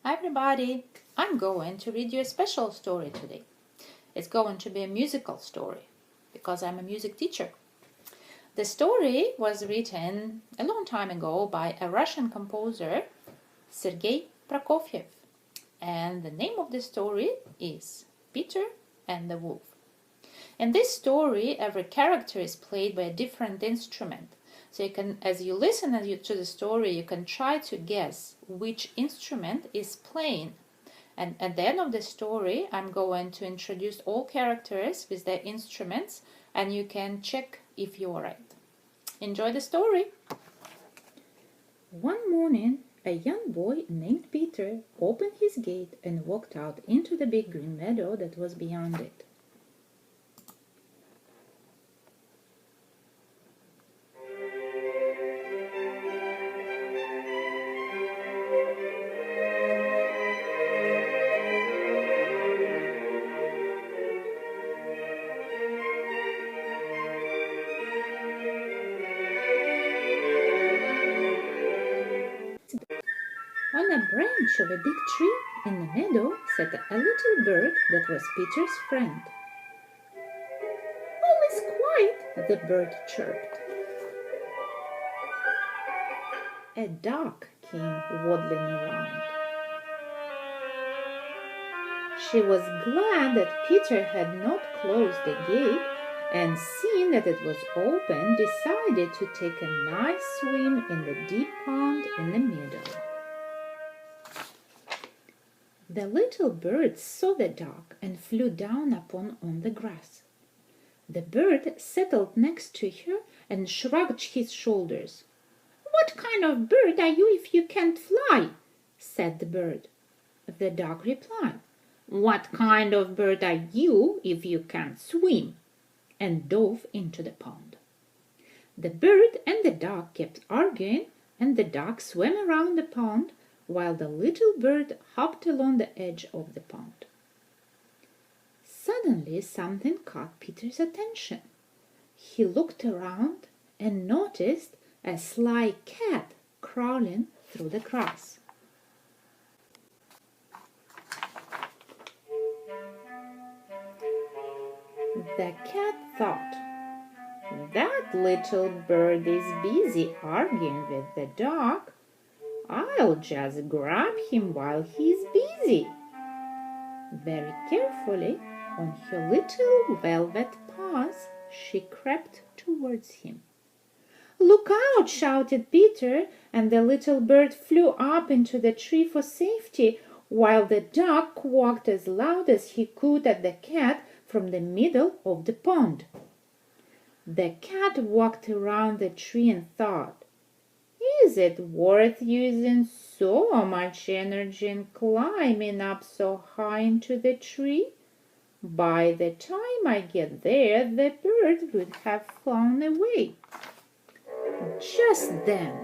Hi everybody! I'm going to read you a special story today. It's going to be a musical story because I'm a music teacher. The story was written a long time ago by a Russian composer, Sergei Prokofiev, and the name of the story is Peter and the Wolf. In this story, every character is played by a different instrument. So you can, as you listen to the story, you can try to guess which instrument is playing. And at the end of the story, I'm going to introduce all characters with their instruments, and you can check if you are right. Enjoy the story! One morning, a young boy named Peter opened his gate and walked out into the big green meadow that was beyond it. On a branch of a big tree in the meadow sat a little bird that was Peter's friend. "All is quiet," the bird chirped. A duck came waddling around. She was glad that Peter had not closed the gate, and seeing that it was open, decided to take a nice swim in the deep pond in the meadow. The little bird saw the duck and flew down on the grass. The bird settled next to her and shrugged his shoulders. "What kind of bird are you if you can't fly?" said the bird. The duck replied, "What kind of bird are you if you can't swim?" and dove into the pond. The bird and the duck kept arguing, and the duck swam around the pond while the little bird hopped along the edge of the pond. Suddenly something caught Peter's attention. He looked around and noticed a sly cat crawling through the grass. The cat thought, "That little bird is busy arguing with the duck. I'll just grab him while he's busy." Very carefully, on her little velvet paws, she crept towards him. "Look out!" shouted Peter, and the little bird flew up into the tree for safety, while the duck quacked as loud as he could at the cat from the middle of the pond. The cat walked around the tree and thought, "Is it worth using so much energy and climbing up so high into the tree? By the time I get there, the bird would have flown away." Just then,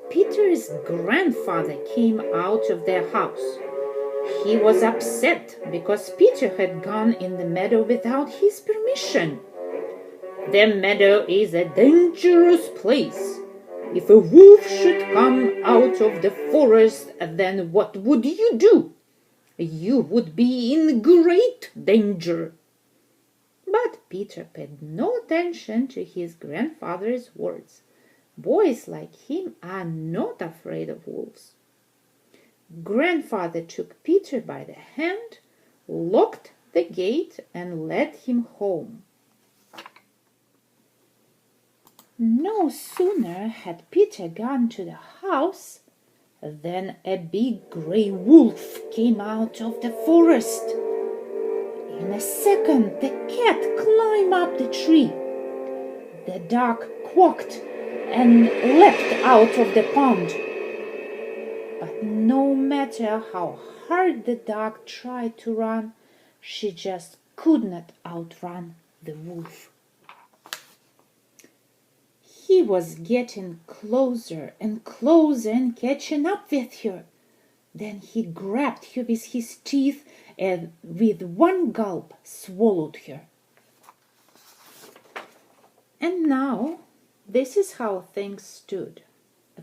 Peter's grandfather came out of their house. He was upset because Peter had gone in the meadow without his permission. "The meadow is a dangerous place. If a wolf should come out of the forest, then what would you do? You would be in great danger." But Peter paid no attention to his grandfather's words. Boys like him are not afraid of wolves. Grandfather took Peter by the hand, locked the gate, and led him home. No sooner had Peter gone to the house than a big grey wolf came out of the forest. In a second, the cat climbed up the tree. The duck quacked and leapt out of the pond. But no matter how hard the duck tried to run, she just could not outrun the wolf. He was getting closer and closer and catching up with her. Then he grabbed her with his teeth and with one gulp swallowed her. And now, this is how things stood.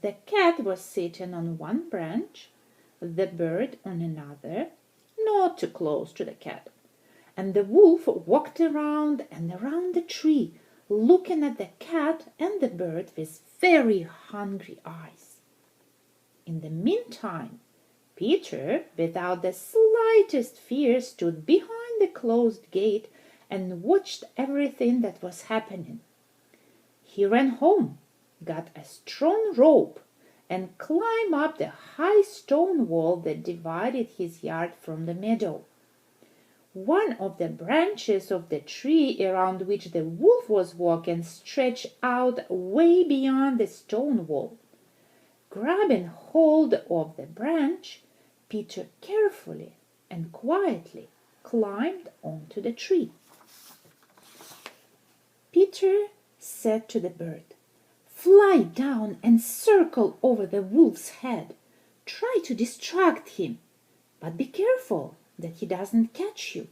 The cat was sitting on one branch, the bird on another, not too close to the cat. And the wolf walked around and around the tree, looking at the cat and the bird with very hungry eyes. In the meantime, Peter, without the slightest fear, stood behind the closed gate and watched everything that was happening. He ran home, got a strong rope, and climbed up the high stone wall that divided his yard from the meadow. One of the branches of the tree around which the wolf was walking stretched out way beyond the stone wall. Grabbing hold of the branch, Peter carefully and quietly climbed onto the tree. Peter said to the bird, "Fly down and circle over the wolf's head. Try to distract him, but be careful that he doesn't catch you."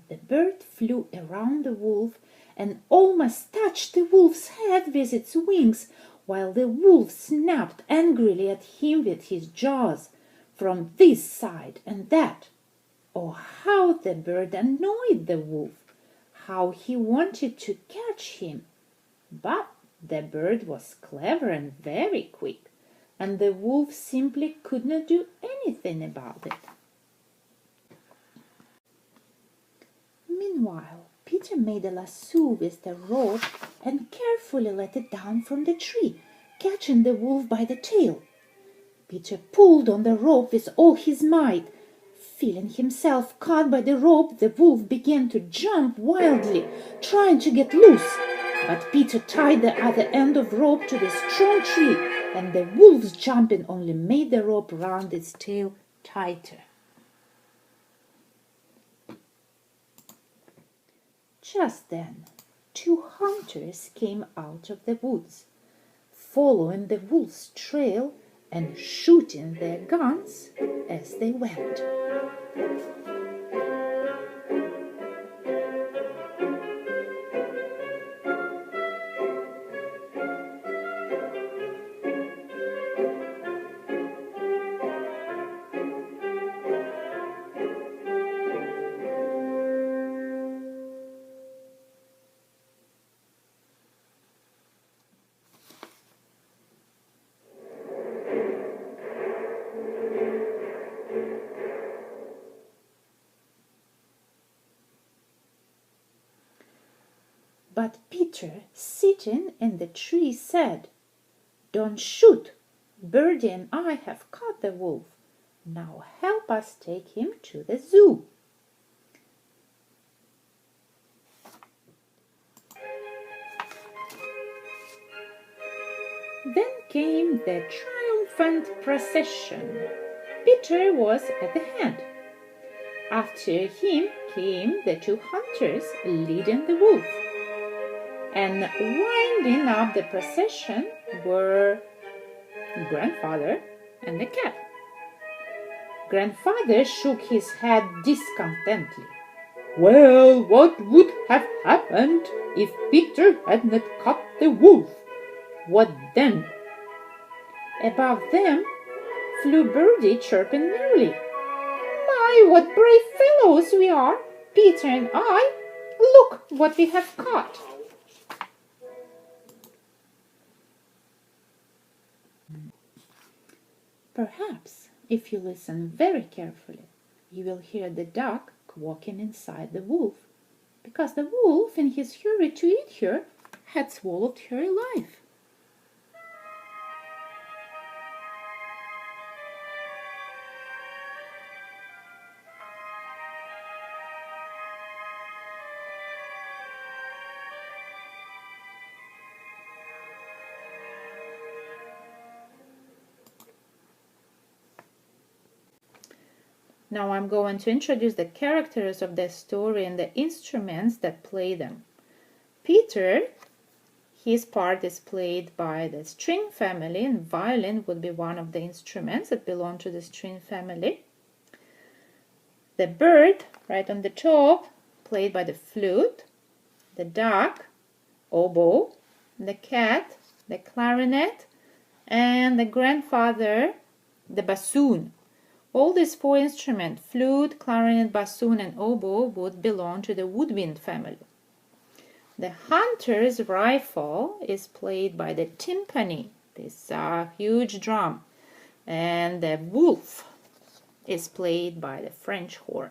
The bird flew around the wolf and almost touched the wolf's head with its wings, while the wolf snapped angrily at him with his jaws from this side and that. Oh, how the bird annoyed the wolf! How he wanted to catch him! But the bird was clever and very quick, and the wolf simply could not do anything about it. Meanwhile, Peter made a lasso with the rope and carefully let it down from the tree, catching the wolf by the tail. Peter pulled on the rope with all his might. Feeling himself caught by the rope, the wolf began to jump wildly, trying to get loose. But Peter tied the other end of rope to the strong tree, and the wolf's jumping only made the rope round its tail tighter. Just then, two hunters came out of the woods, following the wolf's trail and shooting their guns as they went. But Peter, sitting in the tree, said, "Don't shoot. Birdie and I have caught the wolf. Now help us take him to the zoo." Then came the triumphant procession. Peter was at the head. After him came the two hunters leading the wolf. And winding up the procession were Grandfather and the cat. Grandfather shook his head discontentedly. "Well, what would have happened if Peter had not caught the wolf? What then?" Above them flew Birdie, chirping merrily. "My, what brave fellows we are, Peter and I! Look what we have caught!" Perhaps, if you listen very carefully, you will hear the duck quacking inside the wolf, because the wolf, in his hurry to eat her, had swallowed her alive. Now I'm going to introduce the characters of the story and the instruments that play them. Peter, his part is played by the string family, and violin would be one of the instruments that belong to the string family. The bird, right on the top, played by the flute. The duck, oboe. The cat, the clarinet. And the grandfather, the bassoon. All these four instruments, flute, clarinet, bassoon, and oboe, would belong to the woodwind family. The hunter's rifle is played by the timpani, this huge drum, and the wolf is played by the French horn.